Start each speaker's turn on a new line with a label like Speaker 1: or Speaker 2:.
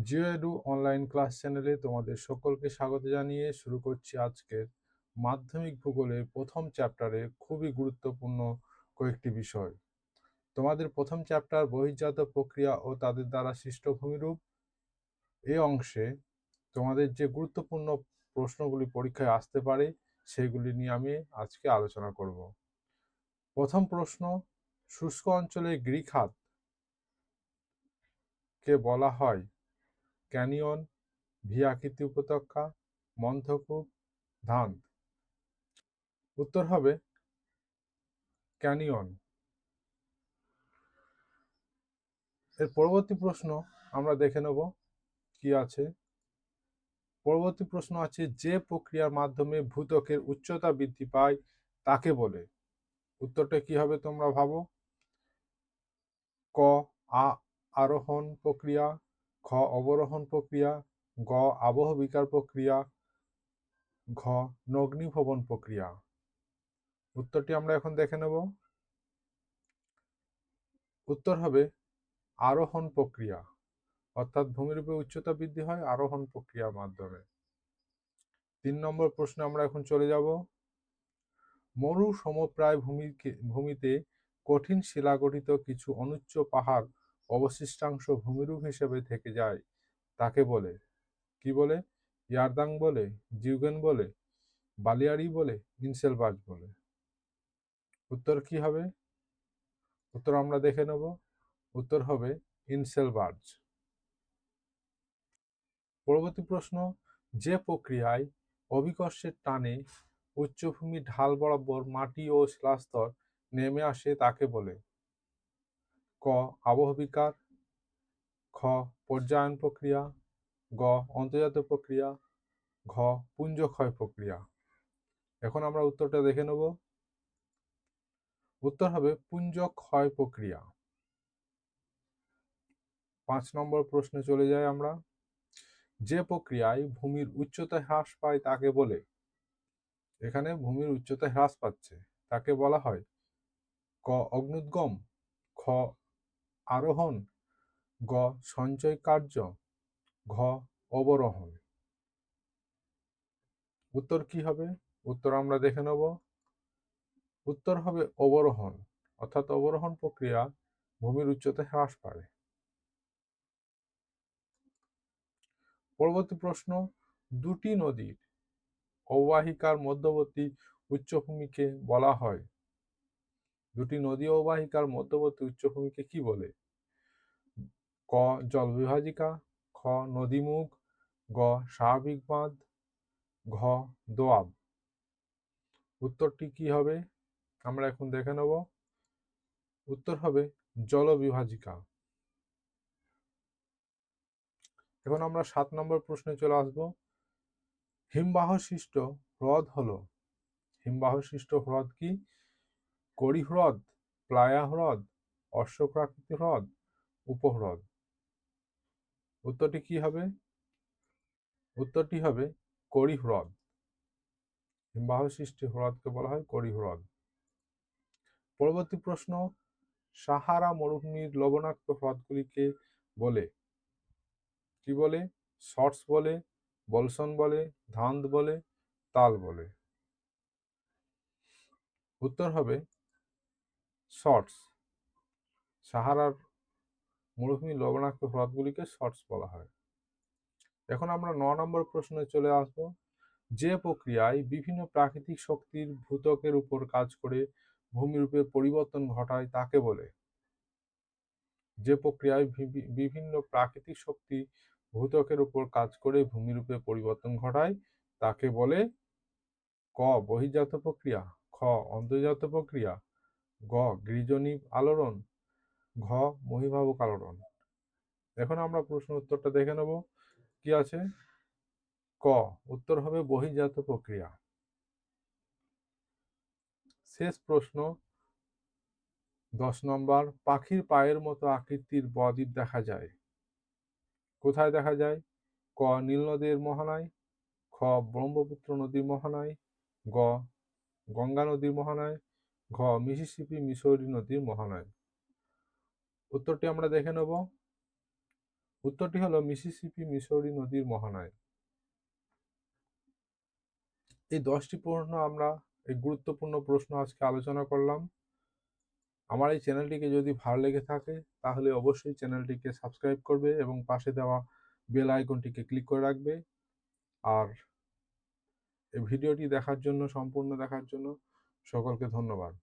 Speaker 1: জিওএডু online class চ্যানেলে তোমাদের সকলকে স্বাগত জানিয়ে শুরু করছি আজকের মাধ্যমিক ভূগোলের প্রথম চ্যাপ্টারে খুবই গুরুত্বপূর্ণ কয়েকটি বিষয়। তোমাদের প্রথম চ্যাপ্টার বহির্জাত প্রক্রিয়া ও তাদের দ্বারা সৃষ্ট ভূমিরূপ। এই অংশে তোমাদের যে গুরুত্বপূর্ণ প্রশ্নগুলি পরীক্ষায় আসতে পারে সেগুলি নিয়ে আমি আজকে আলোচনা করব। প্রথম প্রশ্ন, শুষ্ক অঞ্চলে গিরিখাত কে বলা হয় ক্যানিয়ন, ভি আকৃতি উপত্যকা, মন্থকূপ, ধান। উত্তর হবে ক্যানিয়ন। এর পরবর্তী প্রশ্ন আমরা দেখে নেব কি আছে। পরবর্তী প্রশ্ন আছে, যে প্রক্রিয়ার মাধ্যমে ভূত্বকের উচ্চতা বৃদ্ধি পায় তাকে বলে। উত্তরটা কি হবে তোমরা ভাবো। ক আরোহণ প্রক্রিয়া, খ অবরোহণ প্রক্রিয়া, গ আবহ বিকার প্রক্রিয়া, ঘ নগ্নিভবন প্রক্রিয়া। উত্তরটি আমরা এখন দেখে নেব। উত্তর হবে আরোহণ প্রক্রিয়া, অর্থাৎ ভূমিরূপে উচ্চতা বৃদ্ধি হয় আরোহণ প্রক্রিয়ার মাধ্যমে। 3 নম্বর প্রশ্নে আমরা এখন চলে যাব। মরু সমপ্রায় ভূমিতে কঠিন শিলাগঠিত কিছু অনুচ্চ পাহাড় অবশিষ্টাংশ ভূমিরূপ হিসেবে থেকে যায় তাকে বলে। কি বলে? ইয়ারদাং বলে, জিউগেন বলে, বালিয়াড়ি বলে, ইনসেলবার্গ বলে। উত্তর কি হবে? উত্তর আমরা দেখে নেব। উত্তর হবে ইনসেলবার্গ। পরবর্তী প্রশ্ন, যে প্রক্রিয়ায় অভিকর্ষের টানে উচ্চভূমির ঢাল বরাবর মাটি ও শিলাস্তর নেমে আসে তাকে বলে। ক আবহ বিকার, খ পর্যায়ন প্রক্রিয়া, গ অন্তর্জাত প্রক্রিয়া, ঘ পুঞ্জ ক্ষয় প্রক্রিয়া। এখন আমরা উত্তরটা দেখে নেব। উত্তর হবে পুঞ্জ ক্ষয় প্রক্রিয়া। 5 নম্বর প্রশ্নে চলে যাই আমরা। যে প্রক্রিয়ায় ভূমির উচ্চতা হ্রাস পায় তাকে বলে। এখানে ভূমির উচ্চতা হ্রাস পাচ্ছে তাকে বলা হয় ক অগ্নুদ্গম, খ আরোহণ, গ সঞ্চয় কার্য, ঘ অবরোহণ। উত্তর কি হবে? উত্তর আমরা দেখে নেব। উত্তর হবে অবরোহণ, অর্থাৎ অবরোহণ প্রক্রিয়া ভূমির উচ্চতা হ্রাস পায়। পরবর্তী প্রশ্ন, দুটি নদীর অববাহিকার মধ্যবর্তী উচ্চভূমিকে বলা হয়। দুটি নদী অববাহিকার মধ্যবর্তী উচ্চভূমিকে কি বলে? ক জল বিভাজিকা, খ নদীমুখ, গ স্বাভাবিক বাঁধ, ঘ দোয়াব। উত্তরটি কি হবে আমরা এখন দেখে নেব। উত্তর হবে জল বিভাজিকা। এখন আমরা 7 নম্বর প্রশ্নে চলে আসব। হিমবাহ সৃষ্ট হ্রদ হলো। হিমবাহ সৃষ্ট হ্রদ কি? কড়ি হ্রদ, প্লায়া হ্রদ, অশ্বপ্রাকৃতিক হ্রদ, উপহ্রদ। উত্তরটি কি হবে? উত্তরটি হবে কড়ি হ্রদ। হিমবাহ সৃষ্টি হ্রদকে বলা হয় কড়ি হ্রদ। পরবর্তী প্রশ্ন, সাহারা মরুভূমির লবণাক্ত হ্রদগুলিকে বলে। কি বলে? শর্টস বলে, বলসন বলে, ধান্দ বলে, তাল বলে। উত্তর হবে শর্টস। সাহারার মরুভূমির লবণাক্ত হ্রদগুলিকে শর্টস বলা হয়। এখন আমরা 9 নম্বর প্রশ্নে চলে আসব। যে প্রক্রিয়ায় বিভিন্ন প্রাকৃতিক শক্তির ভূত্বকের উপর কাজ করে ভূমিরূপে পরিবর্তন ঘটায় তাকে বলে। যে প্রক্রিয়ায় বিভিন্ন প্রাকৃতিক শক্তি ভূত্বকের উপর কাজ করে ভূমিরূপে পরিবর্তন ঘটায় তাকে বলে। ক বহির্জাত প্রক্রিয়া, খ অন্তর্জাত প্রক্রিয়া, গ গৃহজনিক আলোড়ন, ঘ মহীভাবক আলোড়ন। এখন আমরা প্রশ্ন উত্তরটা দেখে নেব কি আছে। ক উত্তর হবে বহির্জাত প্রক্রিয়া। শেষ প্রশ্ন 10 নম্বর, পাখির পায়ের মতো আকৃতির বদ্বীপ দেখা যায়। কোথায় দেখা যায়? ক নীল নদীর মোহনায়, খ ব্রহ্মপুত্র নদীর মোহনায়, গ গঙ্গা নদীর মোহনায়, ঘ মিসিসিপি মিসৌরি নদীর মোহনায়। উত্তরটি আমরা দেখে নেব। উত্তরটি হলো মিসিসিপি মিসৌরি নদীর মোহনায়। এই 10টি প্রশ্ন আমরা এই গুরুত্বপূর্ণ প্রশ্ন আজকে আলোচনা করলাম। আমার এই চ্যানেলটিকে যদি ভালো লেগে থাকে তাহলে অবশ্যই চ্যানেলটিকে সাবস্ক্রাইব করবে এবং পাশে দেওয়া বেল আইকনটিকে ক্লিক করে রাখবে। আর এই ভিডিওটি দেখার জন্য, সম্পূর্ণ দেখার জন্য সকলকে ধন্যবাদ।